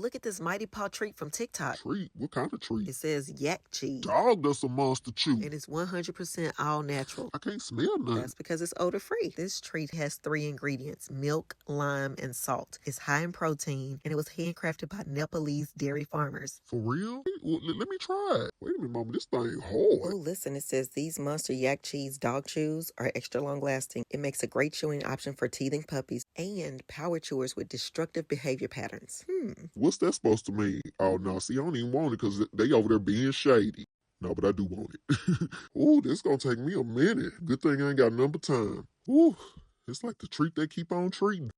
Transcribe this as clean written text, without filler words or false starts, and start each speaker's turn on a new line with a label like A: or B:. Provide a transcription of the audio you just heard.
A: look at this Mighty Paw treat from TikTok.
B: Treat? What kind of treat?
A: It says yak cheese.
B: Dog, that's a monster chew.
A: And it's 100% all natural.
B: I can't smell nothing.
A: That's because it's odor-free. This treat has 3 ingredients: milk, lime, and salt. It's high in protein, and it was handcrafted by Nepalese dairy farmers.
B: For real? Well, let me try it. Wait a minute, Mama. This thing hard.
A: Oh, listen, it says these Monster Yak Cheese dog chews are extra long-lasting. It makes a great chewing option for teething puppies and power chewers with destructive behavior patterns.
B: What's that supposed to mean? Oh, no. See, I don't even want it because they over there being shady. No, but I do want it. Ooh, this gonna take me a minute. Good thing I ain't got number time. Ooh, it's like the treat they keep on treating.